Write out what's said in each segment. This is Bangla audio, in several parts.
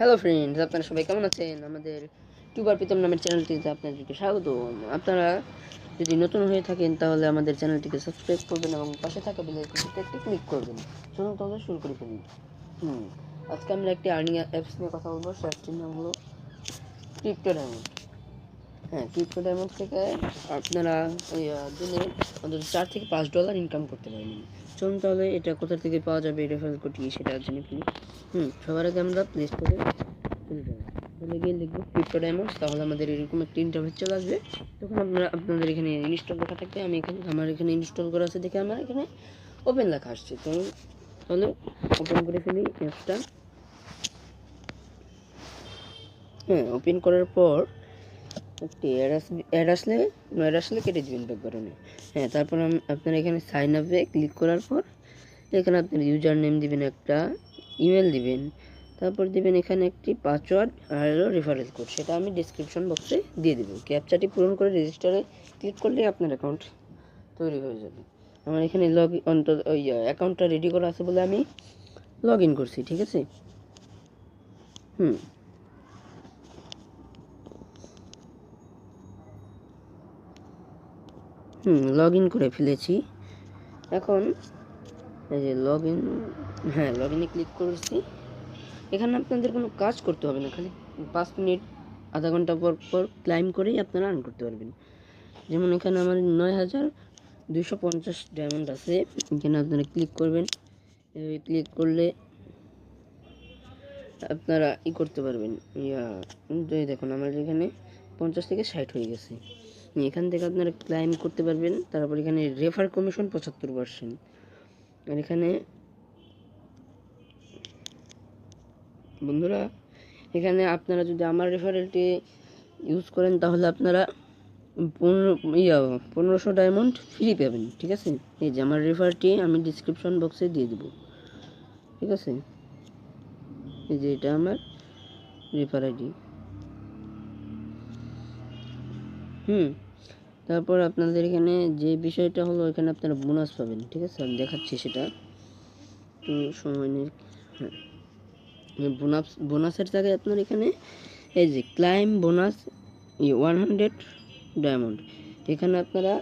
হ্যালো ফ্রেন্ডস, আপনারা সবাই কেমন আছেন? আমাদের টিউবার প্রীতম নামের চ্যানেলটিতে আপনাদেরকে স্বাগত। আপনারা যদি নতুন হয়ে থাকেন তাহলে আমাদের চ্যানেলটিকে সাবস্ক্রাইব করবেন এবং পাশে থাকা বেল আইকনটিতে একটি ক্লিক করবেন। চলুন তাহলে শুরু করে ফেলি। আজকে আমরা একটি আর্নিং অ্যাপস নিয়ে কথা বলবো। অ্যাপসটির নাম হলো ক্রিপ্টো ডায়মন্ড। ক্রিপ্টো ডায়মন্ড থেকে আপনারা দিনে অন্তত $4 থেকে $5 ইনকাম করতে পারবেন। চলুন তাহলে এটা কোথা থেকে পাওয়া যাবে, রেফারেল কোড কি সেটা জেনে ফেলি। সবার আগে আমরা প্লে স্টোরে চলে যাবো, চলে গিয়ে লিখবো ক্রিপ্টো ডায়মন্ড। তাহলে আমাদের এরকম একটা ইন্টারফেস চলে আসবে। তখন আপনাদের এখানে ইনস্টল লেখা থাকবে। আমার এখানে ইনস্টল করা আছে দেখে আমার এখানে ওপেন লেখা আসছে। তাহলে ওপেন করে ফেলি অ্যাপসটা। ওপেন করার পর একটি অ্যাড আসলে কেটে দেবেন ব্যাকগ্রাউন্ডে। তারপর আপনারা এখানে সাইন আপে ক্লিক করার পর এখানে আপনার ইউজার নেম দিবেন, একটা ইমেল দিবেন, তারপর দিবেন এখানে একটি পাসওয়ার্ড আর রেফারেল কোড, সেটা আমি ডিসক্রিপশন বক্সে দিয়ে দেবো। ক্যাপচাটি পূরণ করে রেজিস্টারে ক্লিক করলে আপনার অ্যাকাউন্ট তৈরি হয়ে যাবে। আমার এখানে অ্যাকাউন্টটা রেডি করা আছে বলে আমি লগ ইন করছি। ঠিক আছে, লগ ইন করে ফেলেছি। এখন এই যে লগ ইনে ক্লিক করেছি। এখানে আপনাদের কোনো কাজ করতে হবে না, খালি 5 মিনিট আধা ঘন্টা পর পর ক্লাইম করেই আপনারা আর্ন করতে পারবেন। যেমন এখানে আমার 9250 ডায়মন্ড আছে। এখানে আপনারা ক্লিক করবেন। ক্লিক করলে আপনারা করতে পারবেন। দেখুন আমার এখানে 50 থেকে 60 হয়ে গেছে। এখান থেকে আপনারা ক্লাইম করতে পারবেন। তারপর এখানে রেফার কমিশন 75%। আর এখানে বন্ধুরা, এখানে আপনারা যদি আমার রেফারেলটি ইউজ করেন তাহলে আপনারা 1500 ডায়মন্ড ফ্রি পাবেন। ঠিক আছে, এই যে আমার রেফারটি আমি ডিসক্রিপশন বক্সে দিয়ে দেবো। ঠিক আছে, এই যে এটা আমার রেফার আইডি। তারপর আপনাদের এখানে যে বিষয়টা হলো, এখানে আপনারা বোনাস পাবেন। ঠিক আছে, আমি দেখাচ্ছি সেটা, একটু সময় নিয়ে। বোনাসের জায়গায় আপনার এখানে এই যে ক্লাইম বোনাস 100 ডায়মন্ড, এখানে আপনারা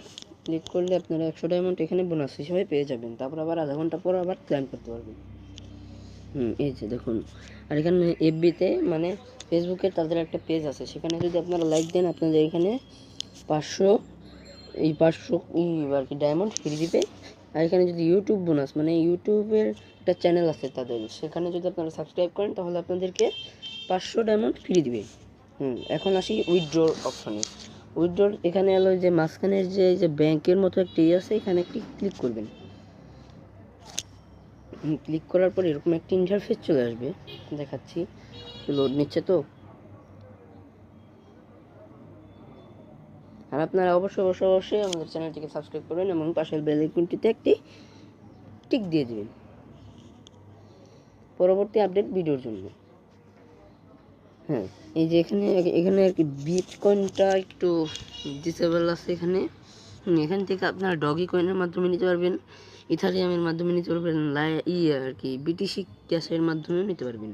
ক্লিক করলে আপনারা 100 ডায়মন্ড এখানে বোনাস হিসেবে পেয়ে যাবেন। তারপর আবার আধা ঘন্টা পর আবার ক্লাইম করতে পারবেন। এই যে দেখুন। আর এখানে এফবিতে মানে ফেসবুকের তাদের একটা পেজ আছে, সেখানে যদি আপনারা লাইক দেন আপনাদের এখানে 500 আর কি ডায়মন্ড ফ্রি দিবে। আর এখানে যদি ইউটিউব বোনাস মানে ইউটিউবের একটা চ্যানেল আছে তাদের, সেখানে যদি আপনারা সাবস্ক্রাইব করেন তাহলে আপনাদেরকে 500 ডায়মন্ড ফ্রি দিবে। এখন আসি উইথড্রর অপশনে। উইথড্রর এখানে এলো যে মাঝখানের যে ব্যাংকের মতো একটি আছে, এখানে একটি ক্লিক করবেন। ক্লিক করার পর এরকম একটা ইন্টারফেস চলে আসবে, দেখাচ্ছি। লোড নিচ্ছে তো। আর আপনারা অবশ্যই আমাদের চ্যানেলটিকে সাবস্ক্রাইব করবেন এবং পাশের বেল আইকনটিতে একটি টিক দিয়ে দেবেন পরবর্তী আপডেট ভিডিওর জন্য। এই যে এখানে আর কি বিটকয়েনটা একটু ডিসেবল আছে এখানে। এখান থেকে আপনারা ডগি কয়েনের মাধ্যমে নিতে পারবেন, ইথারিয়ামের মাধ্যমে নিতে পারবেন, আর কি বিটিসি ক্যাশের মাধ্যমে নিতে পারবেন।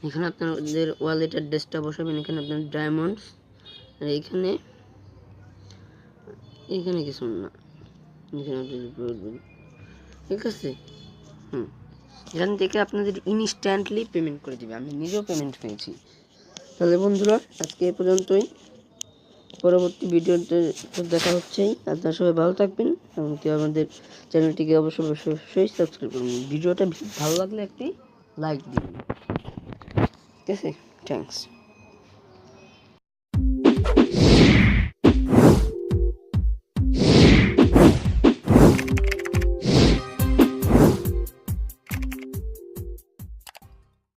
এখানে আপনাদের ওয়ালেট অ্যাড্রেসটা বসাবেন। এখানে আপনার ডায়মন্ডস, আর এখানে কিছু না, এখানে বলবেন। ঠিক আছে, এখান থেকে আপনাদের ইনস্ট্যান্টলি পেমেন্ট করে দিবে। আমি নিজেও পেমেন্ট পেয়েছি। তাহলে বন্ধুরা, আজকে এ পর্যন্তই। পরবর্তী ভিডিওতে দেখা হচ্ছেই। আপনারা সবাই ভালো থাকবেন এবং আমাদের চ্যানেলটিকে অবশ্যই সাবস্ক্রাইব করুন। ভিডিওটা ভালো লাগলে একটি লাইক দিন। ঠিক আছে, থ্যাংকস।